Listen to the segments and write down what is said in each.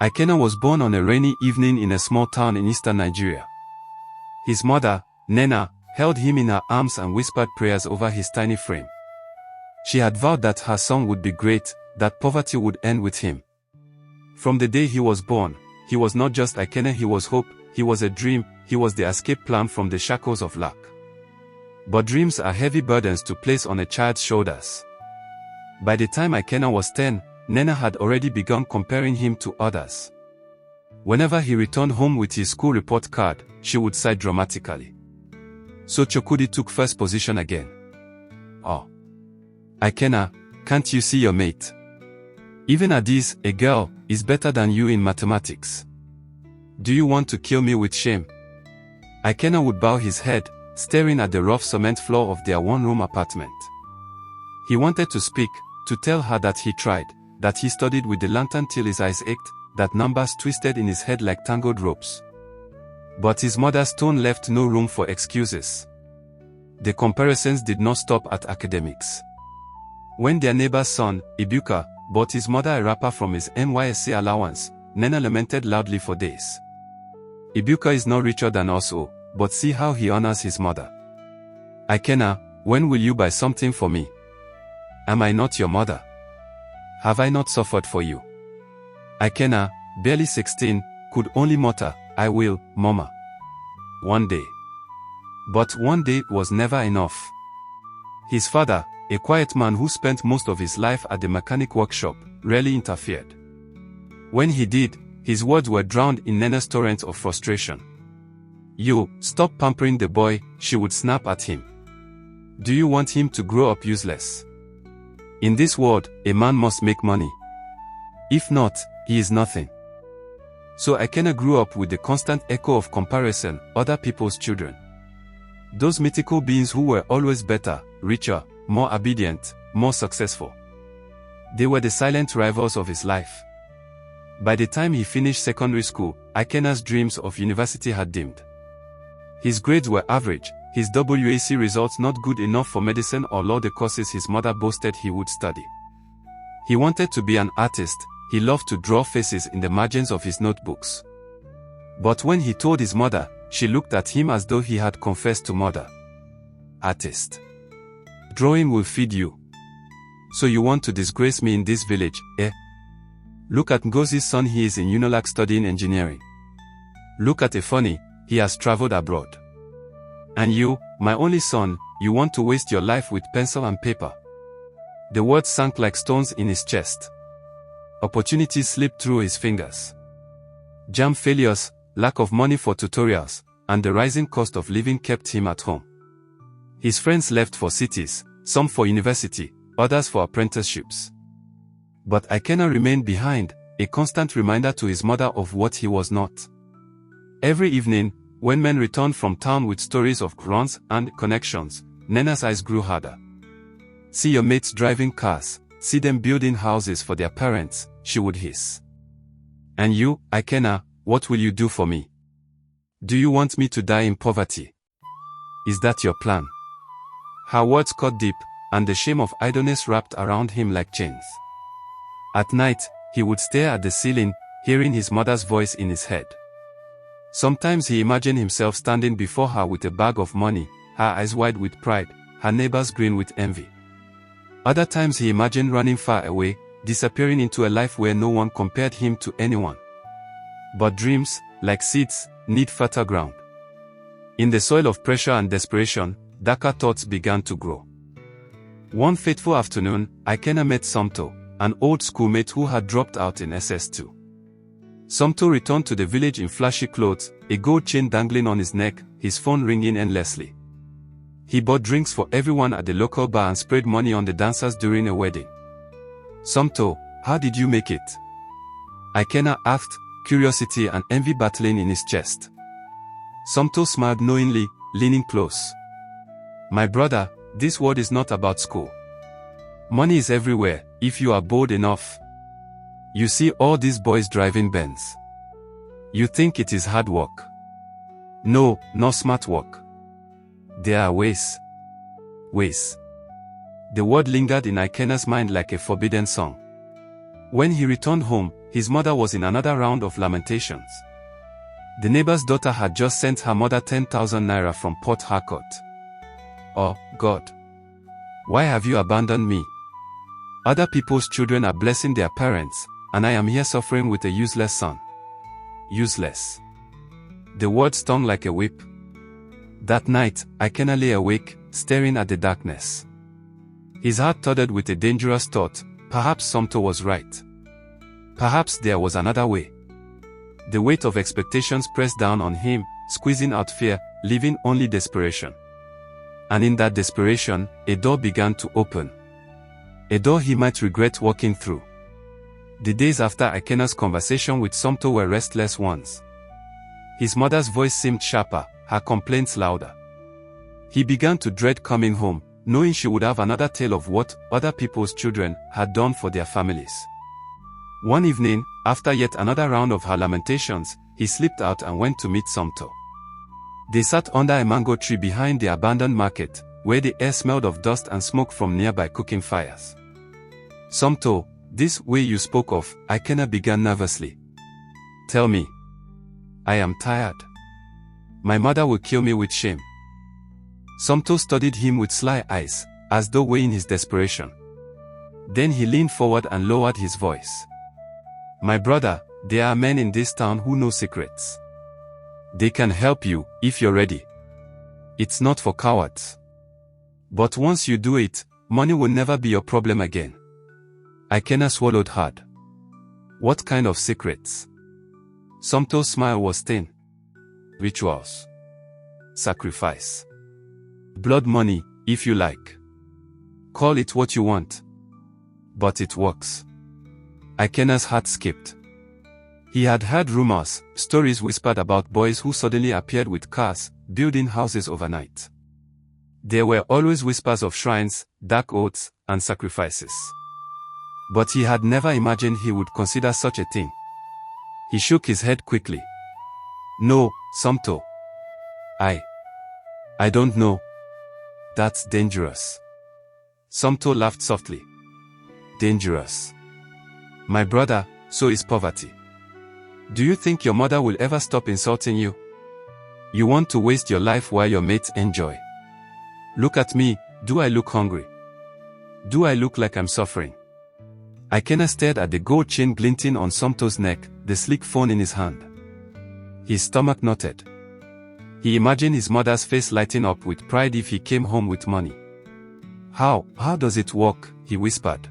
Ikenna was born on a rainy evening in a small town in eastern Nigeria. His mother, Nena, held him in her arms and whispered prayers over his tiny frame. She had vowed that her son would be great, that poverty would end with him. From the day he was born, he was not just Ikenna, he was hope, he was a dream, he was the escape plan from the shackles of lack. But dreams are heavy burdens to place on a child's shoulders. By the time Ikenna was 10, Nena had already begun comparing him to others. Whenever he returned home with his school report card, she would sigh dramatically. So Chokudi took first position again. Oh. Ikenna, can't you see your mate? Even Adis, a girl, is better than you in mathematics. Do you want to kill me with shame? Ikenna would bow his head, staring at the rough cement floor of their one-room apartment. He wanted to speak, to tell her that he tried, that he studied with the lantern till his eyes ached, that numbers twisted in his head like tangled ropes. But his mother's tone left no room for excuses. The comparisons did not stop at academics. When their neighbor's son, Ibuka, bought his mother a wrapper from his NYSC allowance, Nena lamented loudly for days. Ibuka is not richer than us all, but see how he honors his mother. Ikenna, when will you buy something for me? Am I not your mother? Have I not suffered for you? Ikenna, barely 16, could only mutter, I will, mama. One day. But one day was never enough. His father, a quiet man who spent most of his life at the mechanic workshop, rarely interfered. When he did, his words were drowned in Nena's torrent of frustration. You, stop pampering the boy, she would snap at him. Do you want him to grow up useless? In this world, a man must make money. If not, he is nothing. So Ikenna grew up with the constant echo of comparison, other people's children. Those mythical beings who were always better, richer, more obedient, more successful. They were the silent rivals of his life. By the time he finished secondary school, Ikenna's dreams of university had dimmed. His grades were average, his WAC results not good enough for medicine or law, the courses his mother boasted he would study. He wanted to be an artist, he loved to draw faces in the margins of his notebooks. But when he told his mother, she looked at him as though he had confessed to murder. Artist. Drawing will feed you. So you want to disgrace me in this village, eh? Look at Ngozi's son, he is in Unilag studying engineering. Look at Efoni, he has traveled abroad. And you, my only son, you want to waste your life with pencil and paper. The words sank like stones in his chest. Opportunities slipped through his fingers. Jam failures, lack of money for tutorials, and the rising cost of living kept him at home. His friends left for cities, some for university, others for apprenticeships. But Ikenna remained behind, a constant reminder to his mother of what he was not. Every evening, when men returned from town with stories of runs and connections, Nena's eyes grew harder. See your mates driving cars, see them building houses for their parents, she would hiss. And you, Ikenna, what will you do for me? Do you want me to die in poverty? Is that your plan? Her words cut deep, and the shame of idleness wrapped around him like chains. At night, he would stare at the ceiling, hearing his mother's voice in his head. Sometimes he imagined himself standing before her with a bag of money, her eyes wide with pride, her neighbors grin with envy. Other times he imagined running far away, disappearing into a life where no one compared him to anyone. But dreams, like seeds, need fertile ground. In the soil of pressure and desperation, darker thoughts began to grow. One fateful afternoon, Ikenna met Somto, an old schoolmate who had dropped out in SS2. Somto returned to the village in flashy clothes, a gold chain dangling on his neck, his phone ringing endlessly. He bought drinks for everyone at the local bar and sprayed money on the dancers during a wedding. Somto, how did you make it? Ikenna asked, curiosity and envy battling in his chest. Somto smiled knowingly, leaning close. My brother, this world is not about school. Money is everywhere, if you are bold enough. You see all these boys driving Benz. You think it is hard work. No, not smart work. There are ways. Ways. The word lingered in Ikenna's mind like a forbidden song. When he returned home, his mother was in another round of lamentations. The neighbor's daughter had just sent her mother 10,000 naira from Port Harcourt. Oh, God. Why have you abandoned me? Other people's children are blessing their parents, and I am here suffering with a useless son. Useless. The word stung like a whip. That night, Ikenna lay awake, staring at the darkness. His heart thudded with a dangerous thought. Perhaps Somto was right. Perhaps there was another way. The weight of expectations pressed down on him, squeezing out fear, leaving only desperation. And in that desperation, a door began to open. A door he might regret walking through. The days after Ikenna's conversation with Somto were restless ones. His mother's voice seemed sharper, her complaints louder. He began to dread coming home, knowing she would have another tale of what other people's children had done for their families. One evening, after yet another round of her lamentations, he slipped out and went to meet Somto. They sat under a mango tree behind the abandoned market, where the air smelled of dust and smoke from nearby cooking fires. Somto, this way you spoke of, Ikenna began nervously. Tell me. I am tired. My mother will kill me with shame. Somto studied him with sly eyes, as though weighing his desperation. Then he leaned forward and lowered his voice. My brother, there are men in this town who know secrets. They can help you, if you're ready. It's not for cowards. But once you do it, money will never be your problem again. Ikenna swallowed hard. What kind of secrets? Somto's smile was thin. Rituals. Sacrifice. Blood money, if you like. Call it what you want. But it works. Ikenna's heart skipped. He had heard rumors, stories whispered about boys who suddenly appeared with cars, building houses overnight. There were always whispers of shrines, dark oaths, and sacrifices. But he had never imagined he would consider such a thing. He shook his head quickly. No, Somto. I don't know. That's dangerous. Somto laughed softly. Dangerous. My brother, so is poverty. Do you think your mother will ever stop insulting you? You want to waste your life while your mates enjoy. Look at me, do I look hungry? Do I look like I'm suffering? Ikenna stared at the gold chain glinting on Somto's neck, the sleek phone in his hand. His stomach knotted. He imagined his mother's face lighting up with pride if he came home with money. How does it work? He whispered.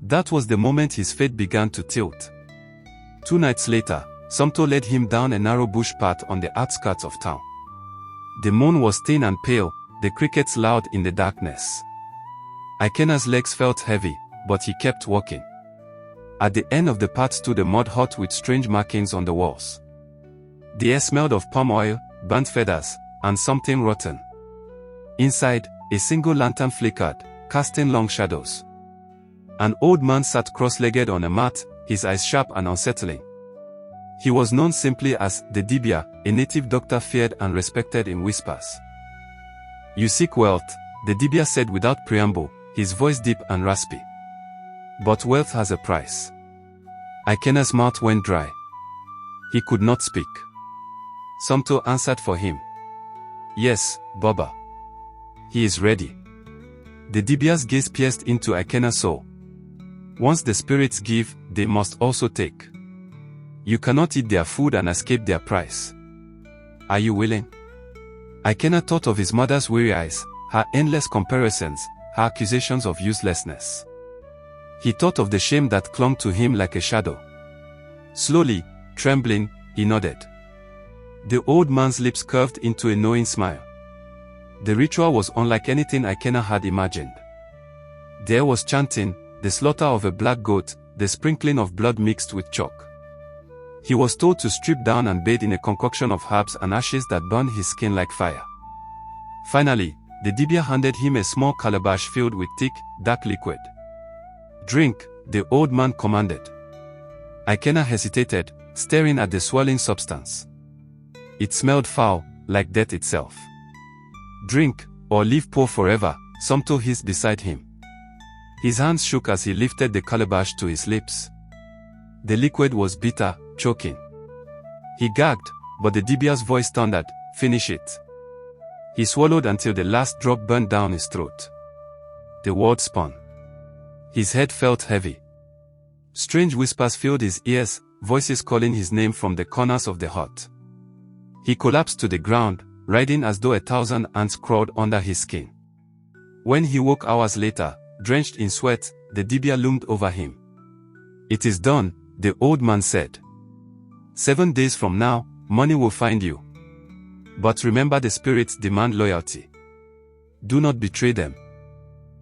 That was the moment his fate began to tilt. 2 nights later, Somto led him down a narrow bush path on the outskirts of town. The moon was thin and pale, the crickets loud in the darkness. Ikenna's legs felt heavy, but he kept walking. At the end of the path stood a mud hut with strange markings on the walls. The air smelled of palm oil, burnt feathers, and something rotten. Inside, a single lantern flickered, casting long shadows. An old man sat cross-legged on a mat, his eyes sharp and unsettling. He was known simply as the Dibia, a native doctor feared and respected in whispers. You seek wealth, the Dibia said without preamble, his voice deep and raspy. But wealth has a price. Ikenna's mouth went dry. He could not speak. Somto answered for him. Yes, Baba. He is ready. The Dibia's gaze pierced into Ikenna's soul. Once the spirits give, they must also take. You cannot eat their food and escape their price. Are you willing? Ikenna thought of his mother's weary eyes, her endless comparisons, her accusations of uselessness. He thought of the shame that clung to him like a shadow. Slowly, trembling, he nodded. The old man's lips curved into a knowing smile. The ritual was unlike anything Ikenna had imagined. There was chanting, the slaughter of a black goat, the sprinkling of blood mixed with chalk. He was told to strip down and bathe in a concoction of herbs and ashes that burned his skin like fire. Finally, the Dibia handed him a small calabash filled with thick, dark liquid. Drink, the old man commanded. Ikenna hesitated, staring at the swirling substance. It smelled foul, like death itself. Drink, or live poor forever, Somto hissed beside him. His hands shook as he lifted the calabash to his lips. The liquid was bitter, choking. He gagged, but the Dibia's voice thundered, "Finish it." He swallowed until the last drop burned down his throat. The world spun. His head felt heavy. Strange whispers filled his ears, voices calling his name from the corners of the hut. He collapsed to the ground, writhing as though 1,000 ants crawled under his skin. When he woke hours later, drenched in sweat, the Dibia loomed over him. "It is done," the old man said. 7 days from now, money will find you. But remember, the spirits demand loyalty. Do not betray them.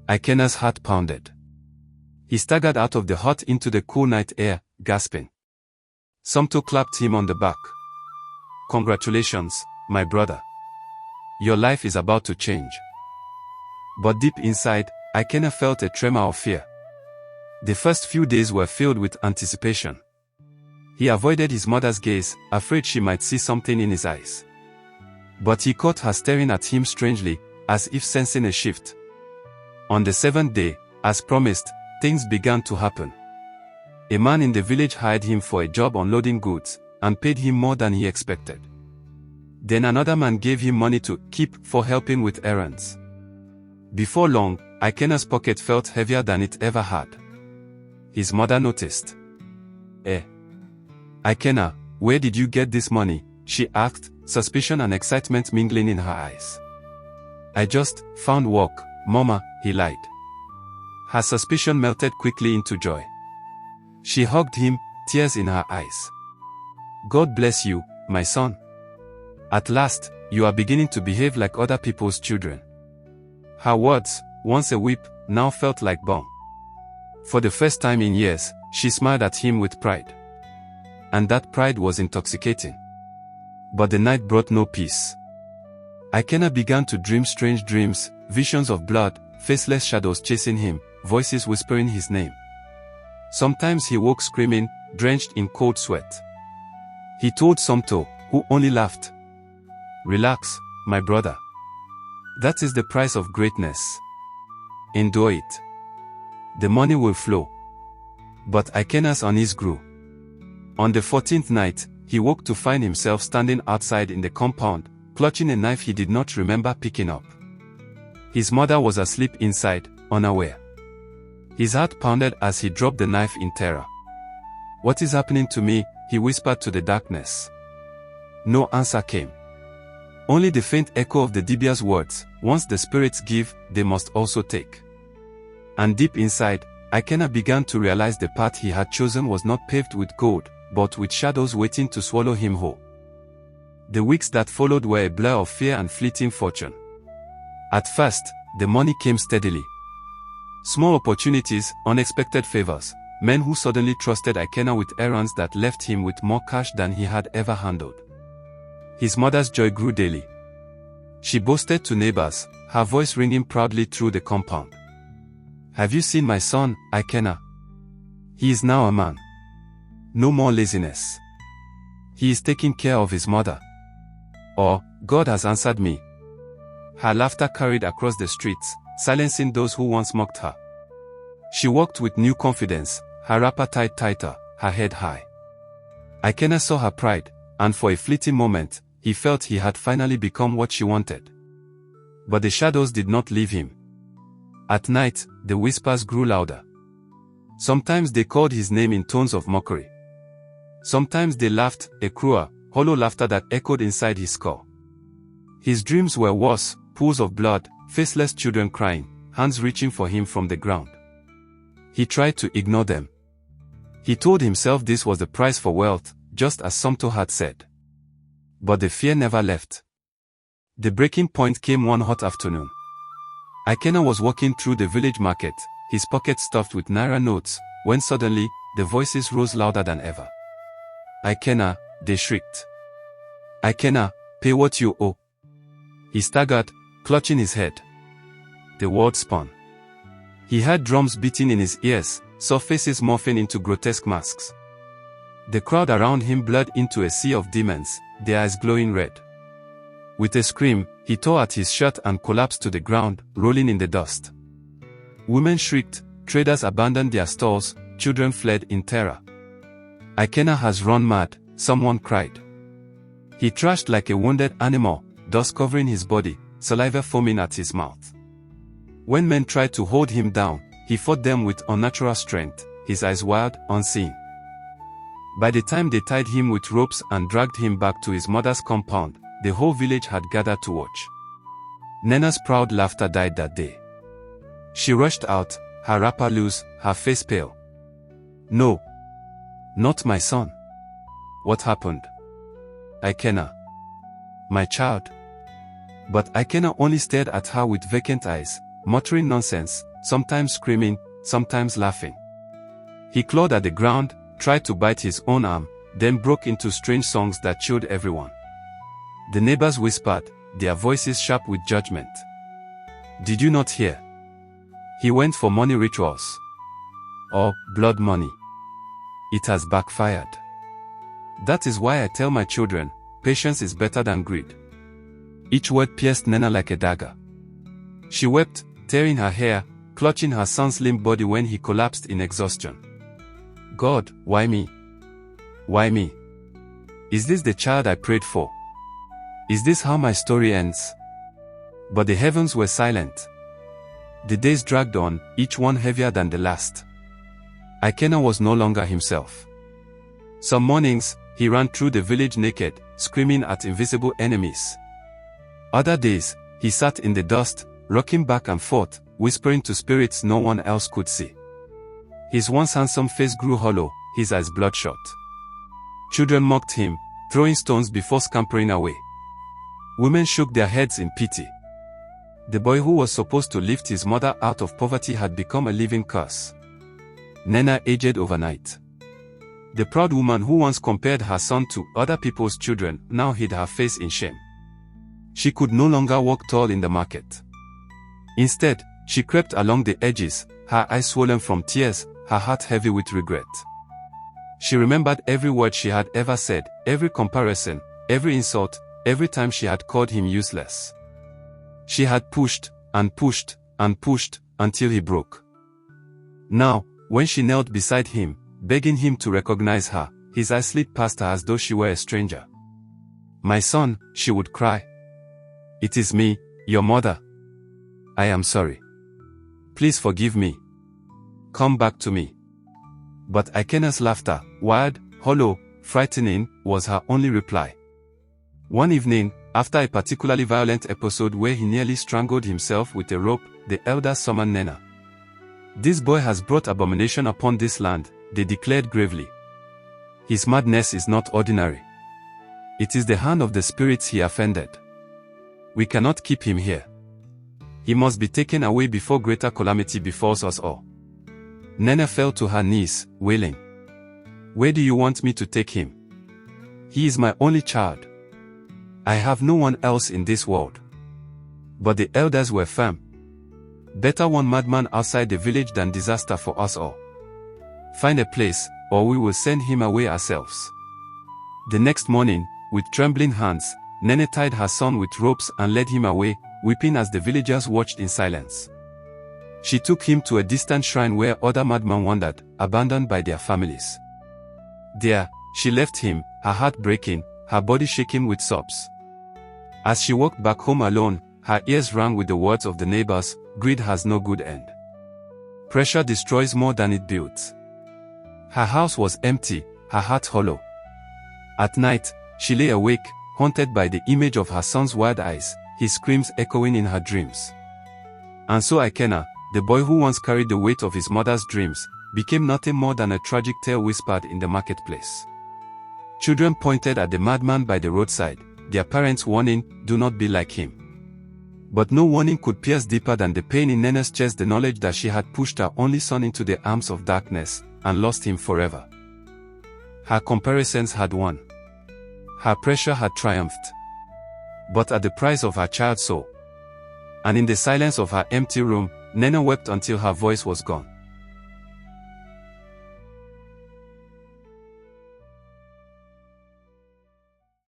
Ikenna's heart pounded. He staggered out of the hut into the cool night air, gasping. Somto clapped him on the back. "Congratulations, my brother. Your life is about to change." But deep inside, Ikenna felt a tremor of fear. The first few days were filled with anticipation. He avoided his mother's gaze, afraid she might see something in his eyes. But he caught her staring at him strangely, as if sensing a shift. On the 7th day, as promised, things began to happen. A man in the village hired him for a job unloading goods, and paid him more than he expected. Then another man gave him money to keep for helping with errands. Before long, Ikenna's pocket felt heavier than it ever had. His mother noticed. Ikenna, where did you get this money?" she asked, suspicion and excitement mingling in her eyes. "I just found work, Mama," he lied. Her suspicion melted quickly into joy. She hugged him, tears in her eyes. "God bless you, my son. At last, you are beginning to behave like other people's children." Her words, once a whip, now felt like balm. For the first time in years, she smiled at him with pride. And that pride was intoxicating. But the night brought no peace. Ikenna began to dream strange dreams, visions of blood, faceless shadows chasing him, voices whispering his name. Sometimes he woke screaming, drenched in cold sweat. He told Somto, who only laughed. "Relax, my brother. That is the price of greatness. Endure it. The money will flow." But Ikenna's unease grew. On the 14th night, he woke to find himself standing outside in the compound, clutching a knife he did not remember picking up. His mother was asleep inside, unaware. His heart pounded as he dropped the knife in terror. "What is happening to me?" he whispered to the darkness. No answer came. Only the faint echo of the Dibia's words, "Once the spirits give, they must also take." And deep inside, Ikenna began to realize the path he had chosen was not paved with gold, but with shadows waiting to swallow him whole. The weeks that followed were a blur of fear and fleeting fortune. At first, the money came steadily. Small opportunities, unexpected favors, men who suddenly trusted Ikenna with errands that left him with more cash than he had ever handled. His mother's joy grew daily. She boasted to neighbors, her voice ringing proudly through the compound. "Have you seen my son, Ikenna? He is now a man. No more laziness. He is taking care of his mother. Or, God has answered me." Her laughter carried across the streets, silencing those who once mocked her. She walked with new confidence, her wrapper tied tighter, her head high. Ikenna saw her pride, and for a fleeting moment, he felt he had finally become what she wanted. But the shadows did not leave him. At night, the whispers grew louder. Sometimes they called his name in tones of mockery. Sometimes they laughed, a cruel, hollow laughter that echoed inside his skull. His dreams were worse, pools of blood, faceless children crying, hands reaching for him from the ground. He tried to ignore them. He told himself this was the price for wealth, just as Somto had said. But the fear never left. The breaking point came one hot afternoon. Ikenna was walking through the village market, his pocket stuffed with naira notes, when suddenly, the voices rose louder than ever. "Ikenna," they shrieked. "Ikenna, pay what you owe." He staggered, clutching his head. The world spun. He heard drums beating in his ears, saw faces morphing into grotesque masks. The crowd around him blurred into a sea of demons, their eyes glowing red. With a scream, he tore at his shirt and collapsed to the ground, rolling in the dust. Women shrieked, traders abandoned their stores, children fled in terror. Ikenna has run mad, someone cried. He thrashed like a wounded animal, dust covering his body, saliva foaming at his mouth. When men tried to hold him down, he fought them with unnatural strength, his eyes wild, unseeing. By the time they tied him with ropes and dragged him back to his mother's compound, the whole village had gathered to watch. Nena's proud laughter died that day. She rushed out, her wrapper loose, her face pale. No. Not my son. What happened? Ikenna. My child. But Ikenna only stared at her with vacant eyes, muttering nonsense, sometimes screaming, sometimes laughing. He clawed at the ground, tried to bite his own arm, then broke into strange songs that chilled everyone. The neighbors whispered, their voices sharp with judgment. Did you not hear? He went for money rituals. Or blood money. It has backfired. That is why I tell my children, patience is better than greed. Each word pierced Nena like a dagger. She wept, tearing her hair, clutching her son's limp body when he collapsed in exhaustion. God, why me? Why me? Is this the child I prayed for? Is this how my story ends? But the heavens were silent. The days dragged on, each one heavier than the last. Ikenna was no longer himself. Some mornings, he ran through the village naked, screaming at invisible enemies. Other days, he sat in the dust, rocking back and forth, whispering to spirits no one else could see. His once handsome face grew hollow, his eyes bloodshot. Children mocked him, throwing stones before scampering away. Women shook their heads in pity. The boy who was supposed to lift his mother out of poverty had become a living curse. Nena aged overnight. The proud woman who once compared her son to other people's children now hid her face in shame. She could no longer walk tall in the market. Instead, she crept along the edges, her eyes swollen from tears, her heart heavy with regret. She remembered every word she had ever said, every comparison, every insult, every time she had called him useless. She had pushed, and pushed, and pushed, until he broke. Now, when she knelt beside him, begging him to recognize her, his eyes slid past her as though she were a stranger. My son, she would cry. It is me, your mother. I am sorry. Please forgive me. Come back to me. But Ikenna's laughter, wild, hollow, frightening, was her only reply. One evening, after a particularly violent episode where he nearly strangled himself with a rope, the elders summoned Nena. This boy has brought abomination upon this land, they declared gravely. His madness is not ordinary. It is the hand of the spirits he offended. We cannot keep him here. He must be taken away before greater calamity befalls us all. Nena fell to her knees, wailing. Where do you want me to take him? He is my only child. I have no one else in this world. But the elders were firm. Better one madman outside the village than disaster for us all. Find a place, or we will send him away ourselves. The next morning, with trembling hands, Nene tied her son with ropes and led him away, weeping as the villagers watched in silence. She took him to a distant shrine where other madmen wandered, abandoned by their families. There, she left him, her heart breaking, her body shaking with sobs. As she walked back home alone, her ears rang with the words of the neighbors, greed has no good end. Pressure destroys more than it builds. Her house was empty, her heart hollow. At night, she lay awake, haunted by the image of her son's wide eyes, his screams echoing in her dreams. And so Ikenna, the boy who once carried the weight of his mother's dreams, became nothing more than a tragic tale whispered in the marketplace. Children pointed at the madman by the roadside, their parents warning, do not be like him. But no warning could pierce deeper than the pain in Nena's chest, the knowledge that she had pushed her only son into the arms of darkness, and lost him forever. Her comparisons had won. Her pressure had triumphed. But at the price of her child's soul. And in the silence of her empty room, Nena wept until her voice was gone.